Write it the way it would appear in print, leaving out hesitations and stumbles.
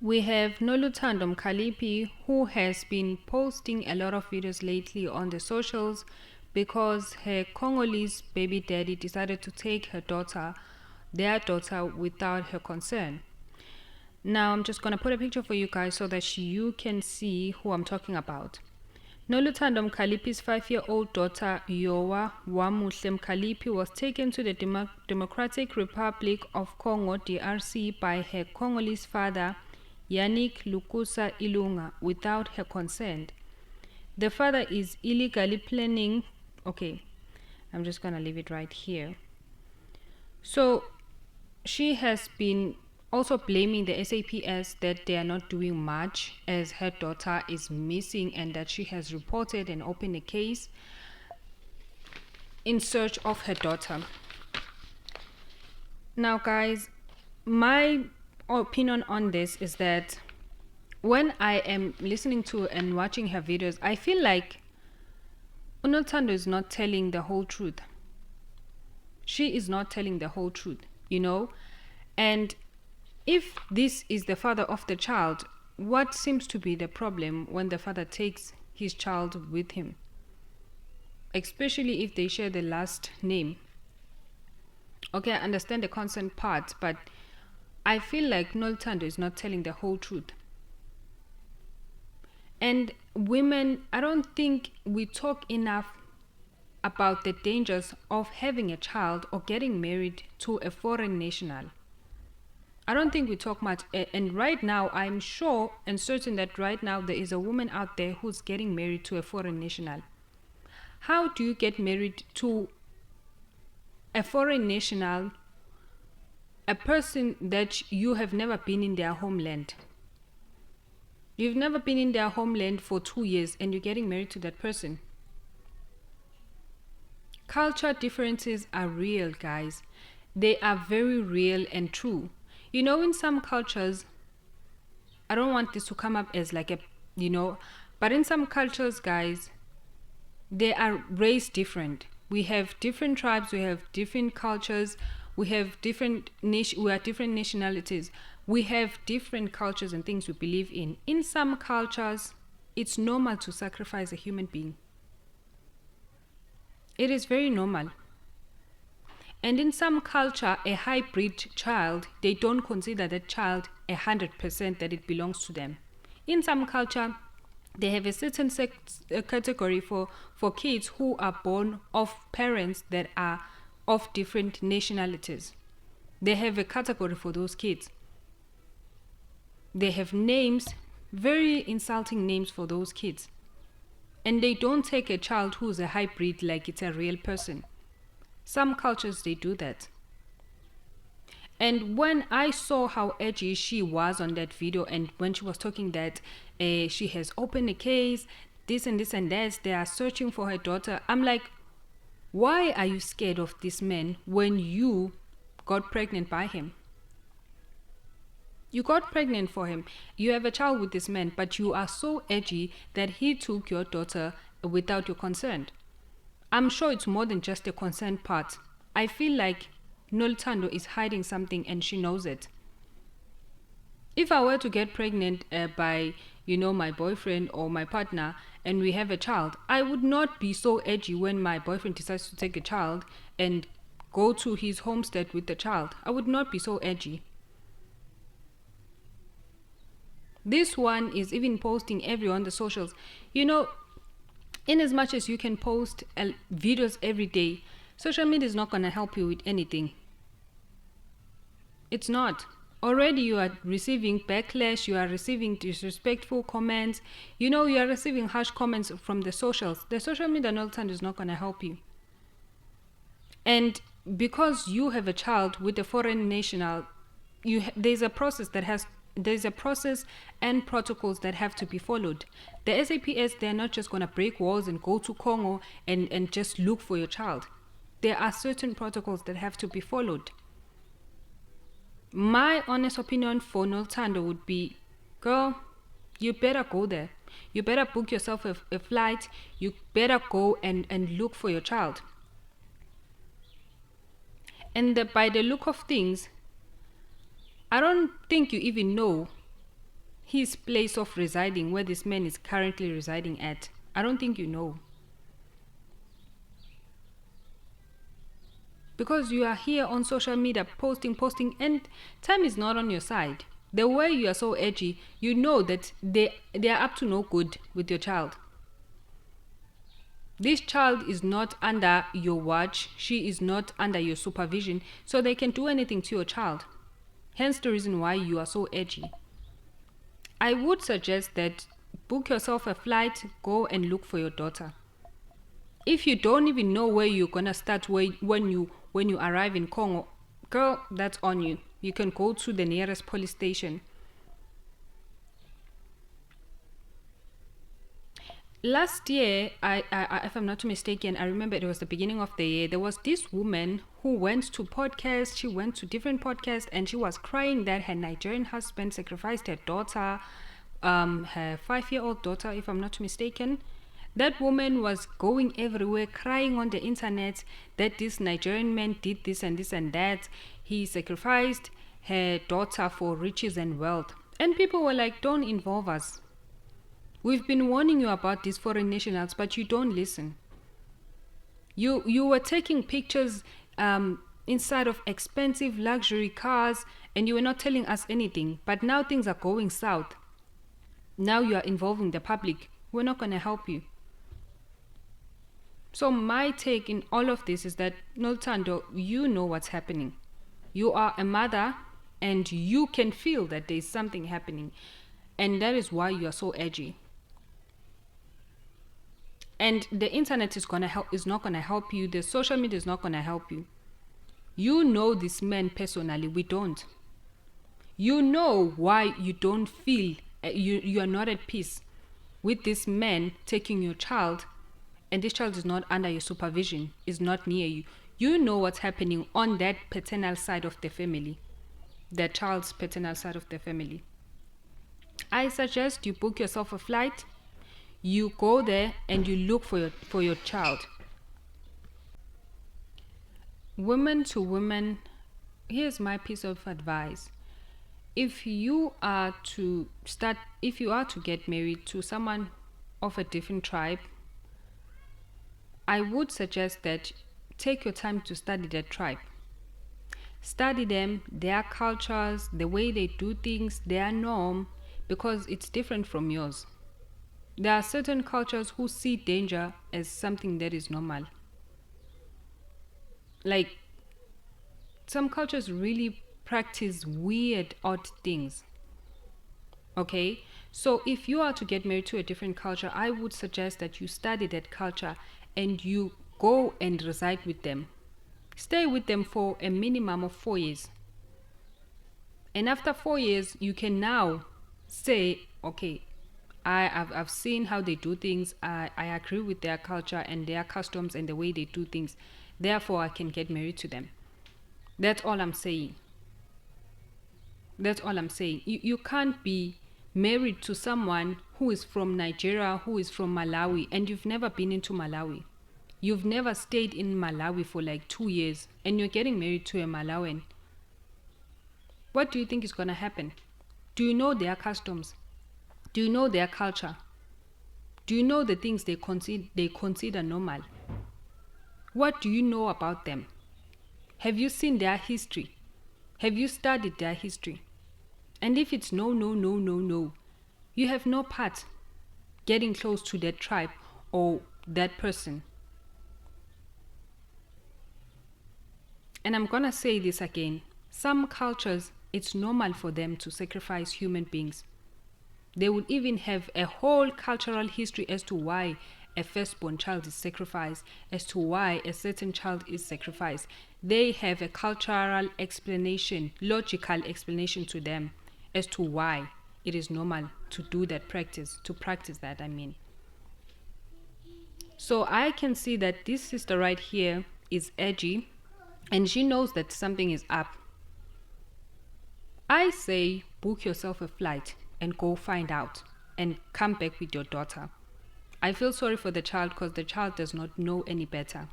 We have Noluthando Mkhaliphi, who has been posting a lot of videos lately on the socials because her Congolese baby daddy decided to take their daughter, without her consent. Now I'm just gonna put a picture for you guys so that you can see who I'm talking about. Noluthando Mkhaliphi's 5-year-old daughter Yowa Wamuhle Mkhaliphi was taken to the Democratic Republic of Congo (DRC) by her Congolese father Yannick Lukusa Ilunga without her consent. The father is illegally planning. Okay, I'm just gonna leave it right here. So she has been also blaming the SAPS that they are not doing much as her daughter is missing, and that she has reported and opened a case in search of her daughter. Now guys, my opinion on this is that when I am listening to and watching her videos, I feel like Noluthando is not telling the whole truth. She is not telling the whole truth, and if this is the father of the child, what seems to be the problem when the father takes his child with him, especially if they share the last name? Okay, I understand the consent part, but I feel like Noluthando is not telling the whole truth. And women, I don't think we talk enough about the dangers of having a child or getting married to a foreign national. I don't think we talk much. And right now, I'm sure and certain that right now there is a woman out there who's getting married to a foreign national. How do you get married to a foreign national, a person that you have never been in their homeland? You've never been in their homeland for 2 years and you're getting married to that person. Culture differences are real, guys. They are very real and true. In some cultures, I don't want this to come up as like but in some cultures, guys, they are raised different. We have different tribes, we have different cultures, we are different nationalities. We have different cultures and things we believe in. In some cultures, it's normal to sacrifice a human being. It is very normal. And in some culture, a hybrid child, they don't consider that child 100% that it belongs to them. In some culture, they have a certain category for kids who are born of parents that are of different nationalities. They have a category for those kids. They have names, very insulting names for those kids. And they don't take a child who's a hybrid like it's a real person. Some cultures, they do that. And when I saw how edgy she was on that video, and when she was talking that she has opened a case, this and this and that, they are searching for her daughter, I'm like, why are you scared of this man when you got pregnant by him? You got pregnant for him. You have a child with this man, but you are so edgy that he took your daughter without your consent. I'm sure it's more than just the consent part. I feel like Noluthando is hiding something and she knows it. If I were to get pregnant by, my boyfriend or my partner and we have a child, I would not be so edgy when my boyfriend decides to take a child and go to his homestead with the child. I would not be so edgy. This one is even posting everywhere on the socials. In as much as you can post videos every day, social media is not going to help you with anything. It's not. Already you are receiving backlash, you are receiving disrespectful comments, you are receiving harsh comments from the socials. The social media Noluthando is not going to help you. And because you have a child with a foreign national, there's a process and protocols that have to be followed. The SAPS, they're not just going to break walls and go to Congo and just look for your child. There are certain protocols that have to be followed. My honest opinion for Noluthando would be, girl, you better go there. You better book yourself a flight. You better go and look for your child. And by the look of things, I don't think you even know his place of residing, where this man is currently residing at? I don't think you know. Because you are here on social media posting, and time is not on your side. The way you are so edgy, you know that they are up to no good with your child. This child is not under your watch. She is not under your supervision, so they can do anything to your child. Hence the reason why you are so edgy. I would suggest that book yourself a flight, go and look for your daughter. If you don't even know where you're gonna start when you arrive in Congo, girl, that's on you. You can go to the nearest police station. Last year, I if I'm not mistaken, I remember it was the beginning of the year, there was this woman who went to podcasts, she went to different podcasts, and she was crying that her Nigerian husband sacrificed her daughter, her 5-year-old daughter, if I'm not mistaken. That woman was going everywhere, crying on the internet that this Nigerian man did this and this and that. He sacrificed her daughter for riches and wealth. And people were like, don't involve us. We've been warning you about these foreign nationals, but you don't listen. You were taking pictures inside of expensive luxury cars, and you were not telling us anything. But now things are going south. Now you are involving the public. We're not going to help you. So my take in all of this is that, Noltando, you know what's happening. You are a mother, and you can feel that there's something happening. And that is why you are so edgy. And the internet is not gonna help you. The social media is not gonna help you. You know this man personally. We don't. You know why you don't feel you are not at peace with this man taking your child, and this child is not under your supervision, is not near you. You know what's happening on that paternal side of the family, the child's paternal side of the family. I suggest you book yourself a flight. You go there and you look for your child. Women to women, here's my piece of advice. If you are to get married to someone of a different tribe, I would suggest that take your time to study that tribe. Study them, their cultures, the way they do things, their norm, because it's different from yours. There are certain cultures who see danger as something that is normal. Like, some cultures really practice weird, odd things. Okay? So if you are to get married to a different culture, I would suggest that you study that culture and you go and reside with them. Stay with them for a minimum of 4 years. And after 4 years, you can now say, okay, I've seen how they do things. I agree with their culture and their customs and the way they do things. Therefore, I can get married to them. That's all I'm saying. That's all I'm saying. You can't be married to someone who is from Nigeria, who is from Malawi, and you've never been into Malawi. You've never stayed in Malawi for like 2 years, and you're getting married to a Malawian. What do you think is going to happen? Do you know their customs? Do you know their culture? Do you know the things they consider normal? What do you know about them? Have you seen their history? Have you studied their history? And if it's no, you have no part getting close to that tribe or that person. And I'm gonna say this again. Some cultures, it's normal for them to sacrifice human beings. They would even have a whole cultural history as to why a firstborn child is sacrificed, as to why a certain child is sacrificed. They have a cultural explanation, logical explanation to them as to why it is normal to do that practice, to practice that, I mean. So I can see that this sister right here is edgy, and she knows that something is up. I say book yourself a flight and go find out and come back with your daughter. I feel sorry for the child because the child does not know any better.